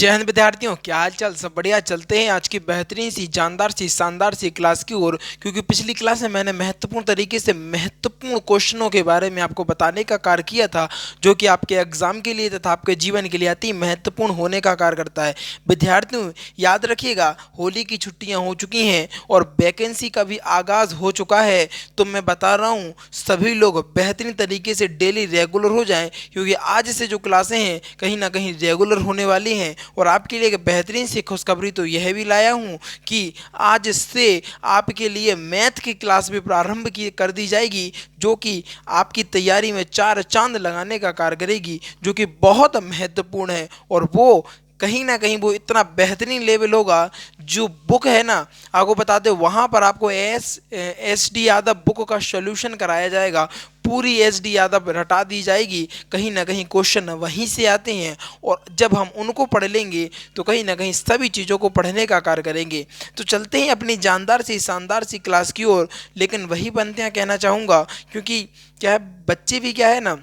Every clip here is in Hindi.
जय हिंद विद्यार्थियों, क्या हाल चाल। सब बढ़िया। चलते हैं आज की बेहतरीन सी जानदार सी शानदार सी क्लास की ओर। क्योंकि पिछली क्लास में मैंने महत्वपूर्ण तरीके से महत्वपूर्ण क्वेश्चनों के बारे में आपको बताने का कार्य किया था, जो कि आपके एग्जाम के लिए तथा आपके जीवन के लिए अति महत्वपूर्ण होने का कार्य करता है। विद्यार्थियों, याद रखिएगा, होली की छुट्टियां हो चुकी हैं और वैकेंसी का भी आगाज हो चुका है। तो मैं बता रहा हूँ, सभी लोग बेहतरीन तरीके से डेली रेगुलर हो जाएं, क्योंकि आज से जो क्लासें हैं कहीं ना कहीं रेगुलर होने वाली हैं। और आपके लिए एक बेहतरीन सी खुशखबरी तो यह भी लाया हूँ कि आज से आपके लिए मैथ की क्लास भी प्रारंभ की कर दी जाएगी, जो कि आपकी तैयारी में चार चांद लगाने का कार्य करेगी, जो कि बहुत महत्वपूर्ण है। और वो कहीं ना कहीं वो इतना बेहतरीन लेवल होगा। जो बुक है ना, आपको बताते वहाँ पर आपको एस डी यादव बुक का सोल्यूशन कराया जाएगा। पूरी एस डी यादव रटा दी जाएगी। कहीं ना कहीं क्वेश्चन वहीं से आते हैं, और जब हम उनको पढ़ लेंगे तो कहीं ना कहीं सभी चीज़ों को पढ़ने का कार्य करेंगे। तो चलते हैं अपनी जानदार सी शानदार सी क्लास की ओर। लेकिन वही बनते हैं कहना चाहूँगा, क्योंकि क्या है, बच्चे भी क्या है ना,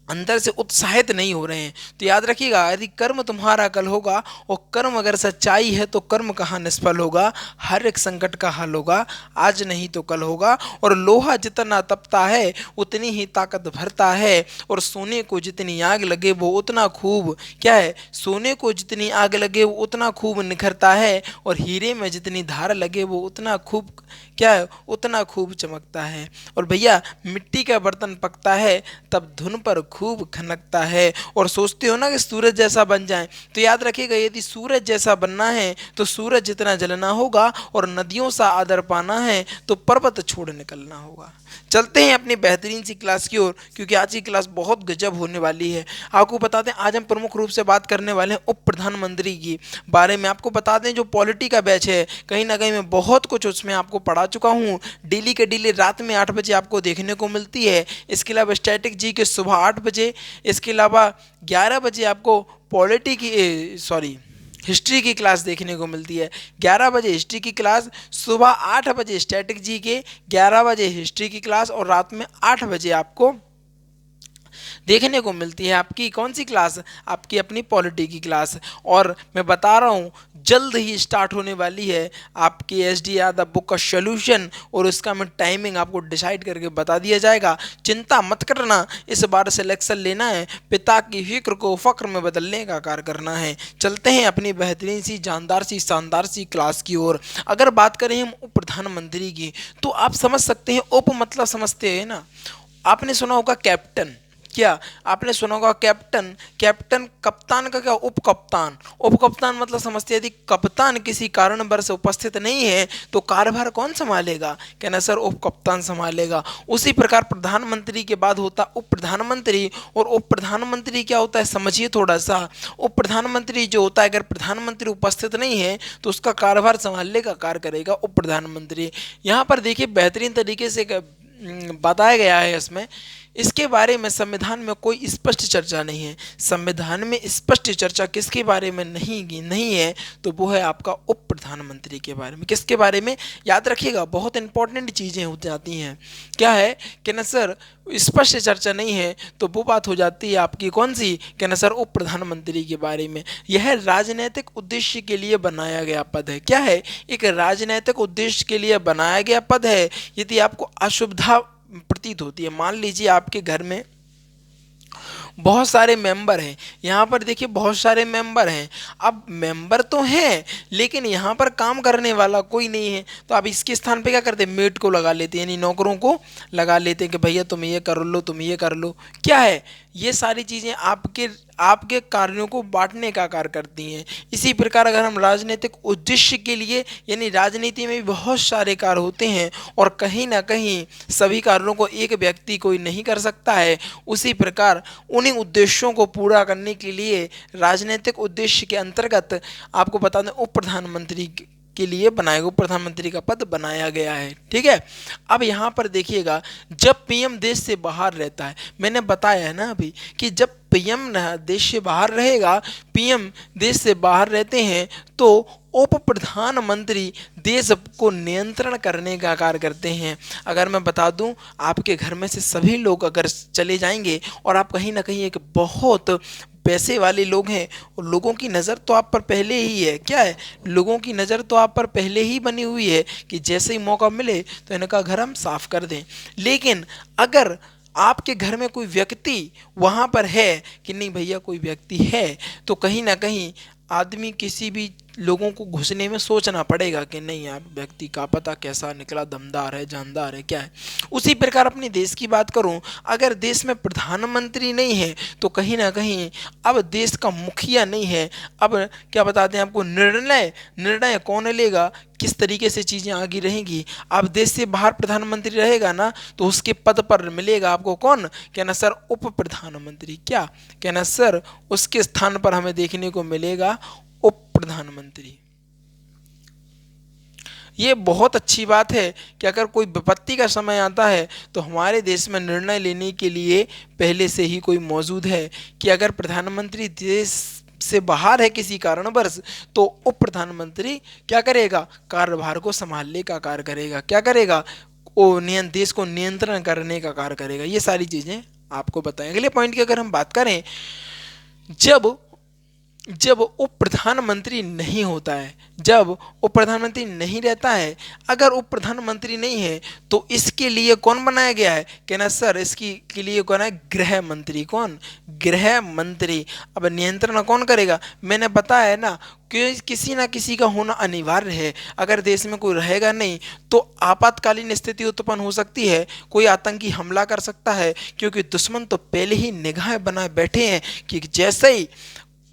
अंदर से उत्साहित नहीं हो रहे हैं। तो याद रखिएगा, यदि कर्म तुम्हारा कल होगा और कर्म अगर सच्चाई है तो कर्म कहाँ निष्फल होगा। हर एक संकट का हल होगा, आज नहीं तो कल होगा। और लोहा जितना तपता है उतनी ही ताकत भरता है, और सोने को जितनी आग लगे वो उतना खूब क्या है, सोने को जितनी आग लगे वो उतना खूब निखरता है, और हीरे में जितनी धार लगे वो उतना खूब क्या है, उतना खूब चमकता है। और भैया, मिट्टी का बर्तन पकता है तब धुन पर खूब खनकता है। और सोचते हो ना कि सूरज जैसा बन जाए, तो याद रखिएगा, यदि सूरज जैसा बनना है तो सूरज जितना जलना होगा, और नदियों सा आदर पाना है तो पर्वत छोड़ निकलना होगा। चलते हैं अपनी बेहतरीन सी क्लास की ओर, क्योंकि आज की क्लास बहुत गजब होने वाली है। आपको बता दें, आज हम प्रमुख रूप से बात करने वाले हैं उप प्रधानमंत्री की बारे में। आपको बता दें, जो पॉलिटी का बैच है, कहीं ना कहीं मैं बहुत कुछ उसमें आपको पढ़ा चुका हूँ। डेली के डेली रात में 8 बजे आपको देखने को मिलती है। इसके अलावा स्टैटिक जी के सुबह 8 बजे, इसके अलावा 11 बजे आपको पॉलिटी की सॉरी हिस्ट्री की क्लास देखने को मिलती है। 11 बजे हिस्ट्री की क्लास, सुबह 8 बजे स्टैटिक जी के, 11 बजे हिस्ट्री की क्लास, और रात में 8 बजे आपको देखने को मिलती है आपकी कौन सी क्लास, आपकी अपनी पॉलिटी की क्लास। और मैं बता रहा हूँ, जल्द ही स्टार्ट होने वाली है आपकी एस डी यादव बुक का सोल्यूशन, और उसका मैं टाइमिंग आपको डिसाइड करके बता दिया जाएगा। चिंता मत करना, इस बार सिलेक्शन लेना है, पिता की फिक्र को फक्र में बदलने का कार्य करना है। चलते हैं अपनी बेहतरीन सी जानदार सी शानदार सी क्लास की ओर। अगर बात करें हम उप प्रधानमंत्री की, तो आप समझ सकते हैं, उप मतलब समझते हैं ना, आपने सुना होगा कैप्टन। क्या आपने सुना होगा कैप्टन? कैप्टन कप्तान का क्या, उप कप्तान। उप कप्तान मतलब समझते हैं, यदि कप्तान किसी कारणवश उपस्थित नहीं है तो कार्यभार कौन संभालेगा? कहना सर उप कप्तान संभालेगा। उसी प्रकार प्रधानमंत्री के बाद होता उप प्रधानमंत्री, और उप प्रधानमंत्री क्या होता है समझिए थोड़ा सा। उप प्रधानमंत्री जो होता है, अगर प्रधानमंत्री उपस्थित नहीं है तो उसका कार्यभार संभालने का कार्य करेगा उप प्रधानमंत्री। यहाँ पर देखिए, बेहतरीन तरीके से बताया गया है इसमें। इसके बारे में संविधान में कोई स्पष्ट चर्चा नहीं है। संविधान में स्पष्ट चर्चा किसके बारे में नहीं है, तो वो है आपका उप प्रधानमंत्री के बारे में। किसके बारे में? याद रखिएगा, बहुत इंपॉर्टेंट चीज़ें हो जाती हैं। क्या है कि ना सर, स्पष्ट चर्चा नहीं है तो वो बात हो जाती है आपकी कौन सी, कि ना सर उप प्रधानमंत्री के बारे में। यह राजनीतिक उद्देश्य के लिए बनाया गया पद है। क्या है? एक राजनीतिक उद्देश्य के लिए बनाया गया पद है। यदि आपको असुविधा प्रतीत होती है, मान लीजिए आपके घर में बहुत सारे मेंबर हैं, यहाँ पर देखिए बहुत सारे मेंबर हैं। अब मेंबर तो हैं लेकिन यहाँ पर काम करने वाला कोई नहीं है, तो आप इसके स्थान पे क्या करते हैं, मेट को लगा लेते हैं, यानी नौकरों को लगा लेते हैं कि भैया तुम ये कर लो, तुम ये कर लो। क्या है, ये सारी चीज़ें आपके आपके कार्यों को बांटने का कार्य करती हैं। इसी प्रकार अगर हम राजनीतिक उद्देश्य के लिए, यानी राजनीति में भी बहुत सारे कार्य होते हैं, और कहीं ना कहीं सभी कार्यों को एक व्यक्ति कोई नहीं कर सकता है। उसी प्रकार उन्हीं उद्देश्यों को पूरा करने के लिए राजनीतिक उद्देश्य के अंतर्गत आपको बता दें उप प्रधानमंत्री के लिए बनाया गया, प्रधानमंत्री का पद बनाया गया है। ठीक है। अब यहाँ पर देखिएगा, जब पीएम देश से बाहर रहता है, मैंने बताया है ना अभी कि जब पीएम देश से बाहर रहेगा, पीएम देश से बाहर रहते हैं, तो उप प्रधानमंत्री देश को नियंत्रण करने का कार्य करते हैं। अगर मैं बता दूं, आपके घर में से सभी लोग अगर चले जाएंगे और आप कहीं ना कहीं एक बहुत पैसे वाले लोग हैं और लोगों की नज़र तो आप पर पहले ही है, क्या है, लोगों की नज़र तो आप पर पहले ही बनी हुई है कि जैसे ही मौका मिले तो इनका घर हम साफ कर दें। लेकिन अगर आपके घर में कोई व्यक्ति वहाँ पर है कि नहीं भैया कोई व्यक्ति है, तो कहीं ना कहीं आदमी किसी भी लोगों को घुसने में सोचना पड़ेगा कि नहीं यार व्यक्ति का पता कैसा निकला, दमदार है, जानदार है, क्या है। उसी प्रकार अपने देश की बात करूं, अगर देश में प्रधानमंत्री नहीं है तो कहीं ना कहीं अब देश का मुखिया नहीं है। अब क्या बताते हैं आपको, निर्णय निर्णय कौन लेगा, किस तरीके से चीज़ें आगे रहेंगी। अब देश से बाहर प्रधानमंत्री रहेगा ना तो उसके पद पर मिलेगा आपको कौन, कहना सर उप प्रधानमंत्री, क्या कहना सर उसके स्थान पर हमें देखने को मिलेगा उप प्रधानमंत्री। ये बहुत अच्छी बात है कि अगर कोई विपत्ति का समय आता है तो हमारे देश में निर्णय लेने के लिए पहले से ही कोई मौजूद है कि अगर प्रधानमंत्री देश से बाहर है किसी कारणवश तो उप प्रधानमंत्री क्या करेगा, कार्यभार को संभालने का कार्य करेगा, क्या करेगा, वो देश को नियंत्रण करने का कार्य करेगा। ये सारी चीज़ें आपको बताएं। अगले पॉइंट की अगर हम बात करें, जब जब उप प्रधानमंत्री नहीं होता है, जब उप प्रधानमंत्री नहीं रहता है, अगर उप प्रधानमंत्री नहीं है तो इसके लिए कौन बनाया गया है, कहना सर इसकी के लिए कौन है, गृह मंत्री। कौन, गृह मंत्री। अब नियंत्रण कौन करेगा, मैंने बताया है ना कि किसी ना किसी का होना अनिवार्य है। अगर देश में कोई रहेगा नहीं तो आपातकालीन स्थिति उत्पन्न हो सकती है, कोई आतंकी हमला कर सकता है, क्योंकि दुश्मन तो पहले ही निगाहें बनाए बैठे हैं कि जैसे ही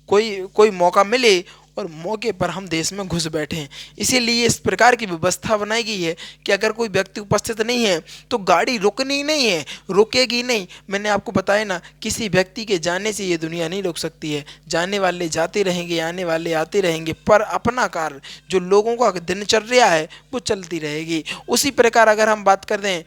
कोई कोई मौका मिले और मौके पर हम देश में घुस बैठे हैं। इसीलिए इस प्रकार की व्यवस्था बनाई गई है कि अगर कोई व्यक्ति उपस्थित नहीं है तो गाड़ी रुकनी नहीं है, रुकेगी नहीं। मैंने आपको बताया ना, किसी व्यक्ति के जाने से ये दुनिया नहीं रुक सकती है। जाने वाले जाते रहेंगे, आने वाले आते रहेंगे, पर अपना कार्य जो लोगों का दिनचर्या है वो चलती रहेगी। उसी प्रकार अगर हम बात कर लें,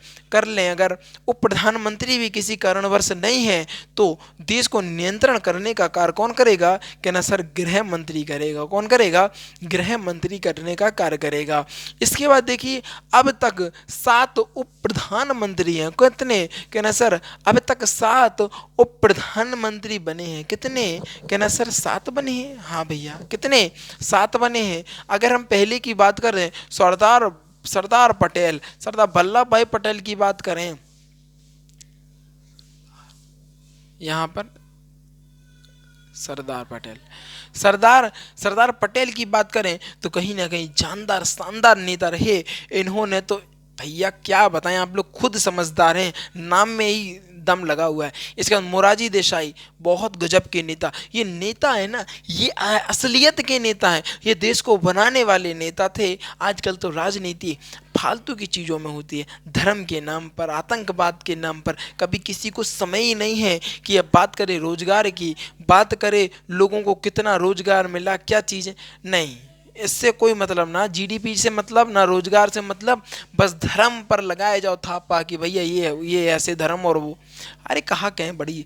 अगर उप प्रधानमंत्री भी किसी कारणवश नहीं है तो देश को नियंत्रण करने का कार्य कौन करेगा, कहना सर गृह मंत्री करेगा। कौन करेगा, गृह मंत्री करने का कार्य करेगा। इसके बाद देखिए, अब तक 7 उप प्रधानमंत्री हैं। कितने, कहना सर अब तक 7 उप प्रधानमंत्री बने हैं। कितने, कहना सर 7 बने हैं। हाँ भैया कितने, 7 बने हैं। अगर हम पहले की बात करें, सरदार पटेल, सरदार वल्लभ भाई पटेल की बात करें, यहां पर सरदार पटेल की बात करें तो कहीं ना कहीं जानदार शानदार नेता रहे। इन्होंने तो भैया क्या बताएं, आप लोग खुद समझदार हैं, नाम में ही दम लगा हुआ है। इसके बाद मोरारजी देसाई, बहुत गजब के नेता। ये नेता है ना, ये असलियत के नेता हैं, ये देश को बनाने वाले नेता थे। आजकल तो राजनीति फालतू की चीज़ों में होती है, धर्म के नाम पर, आतंकवाद के नाम पर। कभी किसी को समय ही नहीं है कि अब बात करें रोजगार की, बात करें लोगों को कितना रोजगार मिला, क्या चीज़ें, नहीं, इससे कोई मतलब ना, जीडीपी से मतलब ना, रोजगार से मतलब, बस धर्म पर लगाए जाओ थापा कि भैया ये ऐसे धर्म और वो। अरे कहाँ कहें बड़ी,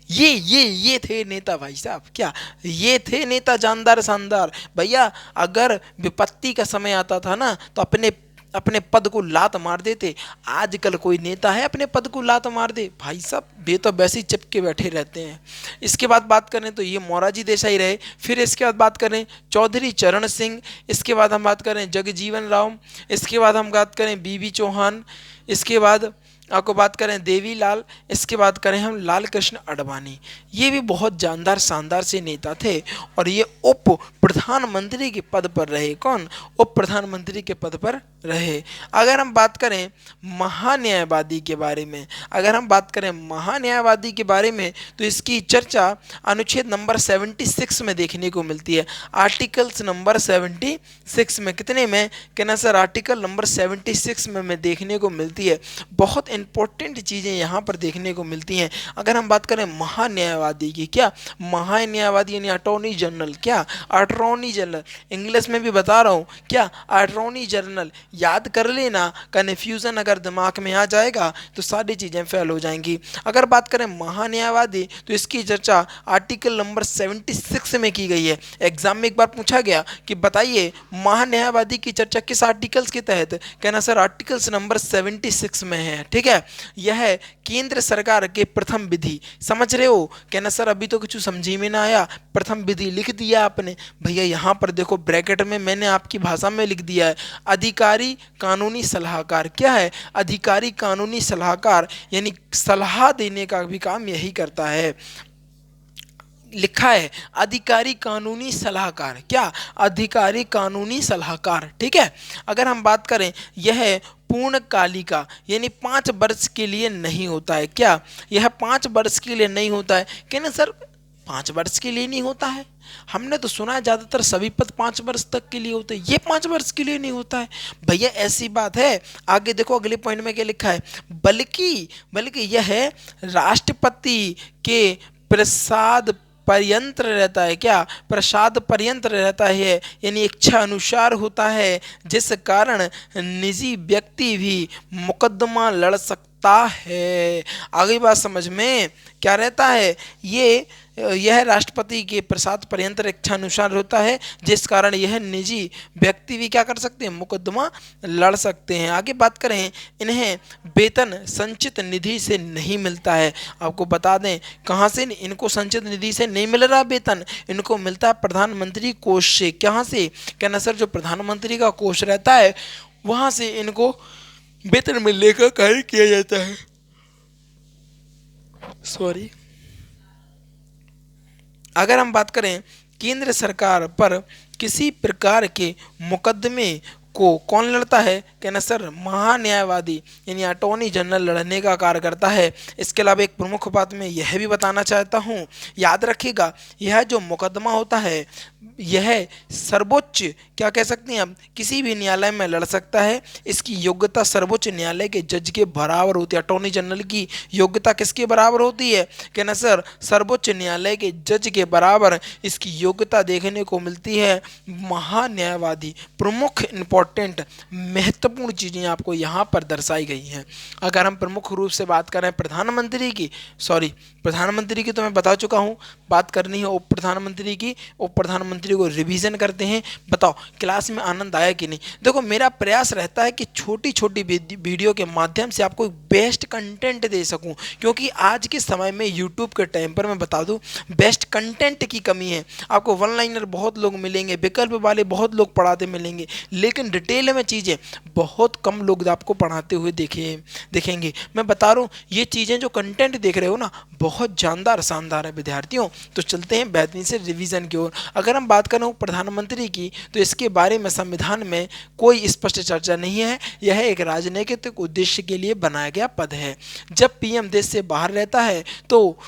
ये थे नेता भाई साहब, क्या ये थे नेता, जानदार शानदार। भैया अगर विपत्ति का समय आता था ना तो अपने पद को लात मार देते। आजकल कोई नेता है अपने पद को लात मार दे, भाई साहब वे तो वैसे ही चिपके बैठे रहते हैं। इसके बाद बात करें तो ये मोरारजी देसाई रहे। फिर इसके बाद बात करें चौधरी चरण सिंह, इसके बाद हम बात करें जगजीवन राम, इसके बाद हम बात करें बीबी चौहान, इसके बाद आपको बात करें देवीलाल, इसके बाद करें हम लाल कृष्ण आडवाणी। ये भी बहुत जानदार शानदार से नेता थे और ये उप प्रधानमंत्री के पद पर रहे। कौन, उप प्रधानमंत्री के पद पर रहे। अगर हम बात करें महान्यायवादी के बारे में, अगर हम बात करें महान्यायवादी के बारे में तो इसकी चर्चा अनुच्छेद नंबर 76 में देखने को मिलती है। आर्टिकल्स नंबर 76 में, कितने में, कहना सर आर्टिकल नंबर 76 में देखने को मिलती है। बहुत इंपॉर्टेंट चीज़ें यहाँ पर देखने को मिलती हैं। अगर हम बात करें महान्यायवादी की, क्या महान्यायवादी यानी अटॉर्नी जनरल, क्या अटॉर्नी जनरल, इंग्लिश में भी बता रहा हूँ, क्या अटॉर्नी जनरल। याद कर लेना, कन्फ्यूजन अगर दिमाग में आ जाएगा तो सारी चीज़ें फेल हो जाएंगी। अगर बात करें महान्यायवादी तो इसकी चर्चा आर्टिकल नंबर 76 में की गई है। एग्जाम में एक बार पूछा गया कि बताइए महान्यायवादी की चर्चा किस आर्टिकल्स के तहत, कहना सर आर्टिकल्स नंबर 76 में है। ठीक है। है। यह केंद्र सरकार के प्रथम विधि, समझ रहे हो? कहना सर अभी तो कुछ समझी में ना आया, प्रथम विधि लिख दिया आपने। भैया यहाँ पर देखो ब्रैकेट में मैंने आपकी भाषा में लिख दिया है अधिकारी कानूनी सलाहकार। क्या है? अधिकारी कानूनी सलाहकार, यानी सलाह देने का भी काम यही करता है। लिखा है अधिकारी कानूनी सलाहकार। क्या? अधिकारी कानूनी सलाहकार, ठीक है। अगर हम बात करें, यह पूर्णकालिका यानी 5 वर्ष के लिए नहीं होता है। क्या? यह 5 वर्ष के लिए नहीं होता है। कहना सर 5 वर्ष के लिए नहीं होता है, हमने तो सुना है ज्यादातर सभी पद 5 वर्ष तक के लिए होते हैं, ये 5 वर्ष के लिए नहीं होता है। भैया ऐसी बात है। आगे देखो अगले पॉइंट में क्या लिखा है, बल्कि यह राष्ट्रपति के प्रसाद पर्यंत रहता है। क्या? प्रसाद पर्यंत रहता है, यानी इच्छा अनुसार होता है, जिस कारण निजी व्यक्ति भी मुकदमा लड़ सकता है। आगे बात समझ में क्या रहता है? यह राष्ट्रपति के प्रसाद पर्यंत इच्छा अनुसार होता है, जिस कारण यह निजी व्यक्ति भी क्या कर सकते हैं? मुकदमा लड़ सकते हैं। आगे बात करें, इन्हें वेतन संचित निधि से नहीं मिलता है। आपको बता दें कहाँ से इनको संचित निधि से नहीं मिल रहा वेतन, इनको मिलता है प्रधानमंत्री कोष से। कहाँ से? कहना सर जो प्रधानमंत्री का कोष रहता है वहां से इनको वेतन मिलने का कार्य किया जाता है। सॉरी। अगर हम बात करें केंद्र सरकार पर किसी प्रकार के मुकदमे को कौन लड़ता है? कहना सर महान्यायवादी यानी अटॉर्नी जनरल लड़ने का कार्य करता है। इसके अलावा एक प्रमुख बात मैं यह भी बताना चाहता हूँ, याद रखिएगा यह जो मुकदमा होता है यह सर्वोच्च, क्या कह सकते हैं आप, किसी भी न्यायालय में लड़ सकता है। इसकी योग्यता सर्वोच्च न्यायालय के जज के बराबर होती है। अटॉर्नी जनरल की योग्यता किसके बराबर होती है? कहना सर सर्वोच्च न्यायालय के जज के बराबर इसकी योग्यता देखने को मिलती है। महान्यायवादी, प्रमुख इंपॉर्टेंट महत्वपूर्ण चीजें आपको यहाँ पर दर्शाई गई हैं। अगर हम प्रमुख रूप से बात करें प्रधानमंत्री की तो मैं बता चुका हूँ, बात करनी है उप प्रधानमंत्री की। उप प्रधानमंत्री को रिवीजन करते हैं। बताओ क्लास में आनंद आया कि नहीं? देखो मेरा प्रयास रहता है कि छोटी छोटी वीडियो के माध्यम से आपको बेस्ट कंटेंट दे सकूं, क्योंकि आज के समय में यूट्यूब के टाइम पर मैं बता दूं बेस्ट कंटेंट की कमी है। आपको वन लाइनर बहुत लोग मिलेंगे, विकल्प वाले बहुत लोग पढ़ाते मिलेंगे, लेकिन डिटेल में चीज़ें बहुत कम लोग आपको पढ़ाते हुए देखेंगे। मैं बता रहा हूँ ये चीज़ें जो कंटेंट देख रहे हो ना बहुत जानदार शानदार है विद्यार्थियों। तो चलते हैं बेहतरीन से रिवीजन की ओर। अगर हम बात करें प्रधानमंत्री की तो इसके बारे में संविधान में कोई स्पष्ट चर्चा नहीं है। यह एक राजनीतिक उद्देश्य के लिए बनाया गया पद है। जब पीएम देश से बाहर रहता है तो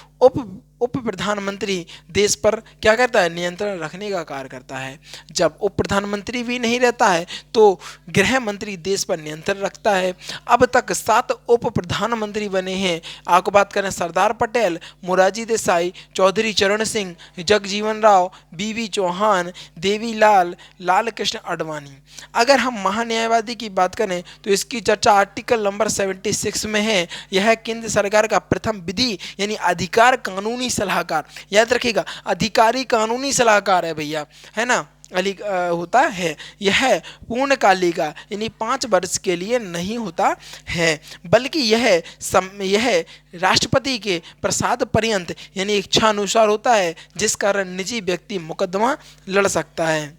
उप प्रधानमंत्री देश पर क्या करता है? नियंत्रण रखने का कार्य करता है। जब उप प्रधानमंत्री भी नहीं रहता है तो गृह मंत्री देश पर नियंत्रण रखता है। अब तक 7 उप प्रधानमंत्री बने हैं। आपको बात करें सरदार पटेल, मोरारजी देसाई, चौधरी चरण सिंह, जगजीवन राव, बीवी चौहान, देवीलाल, लाल कृष्ण आडवाणी। अगर हम महान्यायवादी की बात करें तो इसकी चर्चा आर्टिकल नंबर 76 में है। यह केंद्र सरकार का प्रथम विधि यानी अधिकार कानूनी सलाहकार, याद रखिएगा अधिकारी कानूनी सलाहकार है भैया, है ना, होता है। यह पूर्णकालिका यानी 5 वर्ष के लिए नहीं होता है, बल्कि यह राष्ट्रपति के प्रसाद पर्यंत यानी इच्छा अनुसार होता है, जिस कारण निजी व्यक्ति मुकदमा लड़ सकता है।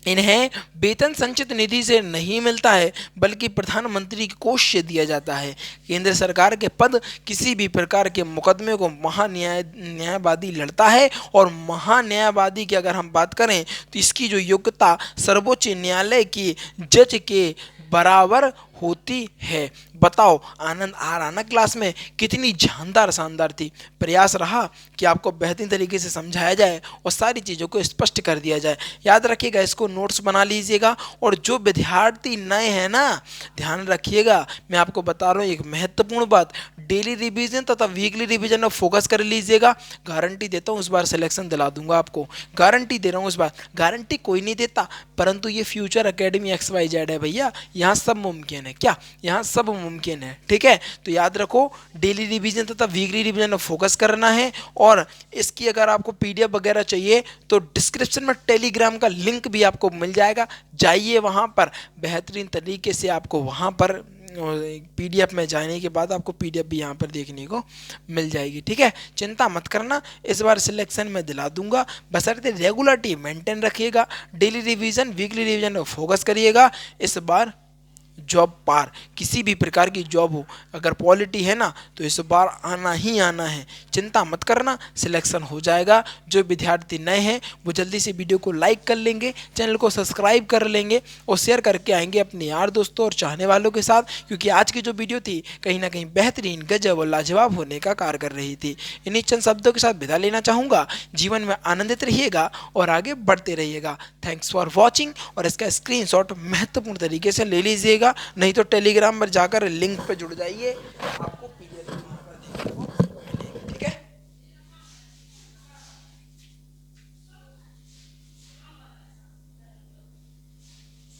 इन्हें वेतन संचित निधि से नहीं मिलता है, बल्कि प्रधानमंत्री के कोष से दिया जाता है। केंद्र सरकार के पद किसी भी प्रकार के मुकदमे को न्यायवादी लड़ता है, और महान्यायवादी की अगर हम बात करें तो इसकी जो योग्यता सर्वोच्च न्यायालय की जज के बराबर होती है। बताओ आनंद आ रहा ना क्लास में? कितनी जानदार शानदार थी। प्रयास रहा कि आपको बेहतरीन तरीके से समझाया जाए और सारी चीज़ों को स्पष्ट कर दिया जाए। याद रखिएगा, इसको नोट्स बना लीजिएगा। और जो विद्यार्थी नए हैं ना, ध्यान रखिएगा, मैं आपको बता रहा हूँ एक महत्वपूर्ण बात, डेली रिवीजन तथा वीकली रिवीजन में फोकस कर लीजिएगा। गारंटी देता हूँ इस बार सिलेक्शन दिला दूंगा आपको, गारंटी दे रहा हूँ इस बार। गारंटी कोई नहीं देता, परंतु ये फ्यूचर एकेडमी XYZ है भैया, यहाँ सब मुमकिन है। क्या? यहाँ सब मुमकिन है, ठीक है। तो याद रखो डेली रिवीजन तथा वीकली रिवीजन में फोकस करना है। और इसकी अगर आपको PDF वगैरह चाहिए तो डिस्क्रिप्शन में टेलीग्राम का लिंक भी आपको मिल जाएगा, जाइए वहाँ पर, बेहतरीन तरीके से आपको वहाँ पर पीडीएफ में जाने के बाद आपको पीडीएफ भी यहाँ पर देखने को मिल जाएगी। ठीक है, चिंता मत करना, इस बार सिलेक्शन में दिला दूंगा, बशर्ते रेगुलरिटी मेंटेन रखिएगा, डेली रिवीजन वीकली रिवीजन में फोकस करिएगा। इस बार जॉब पार, किसी भी प्रकार की जॉब हो, अगर पॉलिटी है ना तो इस बार आना ही आना है, चिंता मत करना, सिलेक्शन हो जाएगा। जो विद्यार्थी नए हैं वो जल्दी से वीडियो को लाइक कर लेंगे, चैनल को सब्सक्राइब कर लेंगे और शेयर करके आएंगे अपने यार दोस्तों और चाहने वालों के साथ, क्योंकि आज की जो वीडियो थी कहीं ना कहीं बेहतरीन, गजब और लाजवाब होने का कार्य कर रही थी। इन्हीं चंद शब्दों के साथ विदा लेना चाहूँगा। जीवन में आनंदित रहिएगा और आगे बढ़ते रहिएगा। थैंक्स फॉर वॉचिंग, और इसका स्क्रीनशॉट महत्वपूर्ण तरीके से ले लीजिएगा, नहीं तो टेलीग्राम पर जाकर लिंक पर जुड़ जाइए, आपको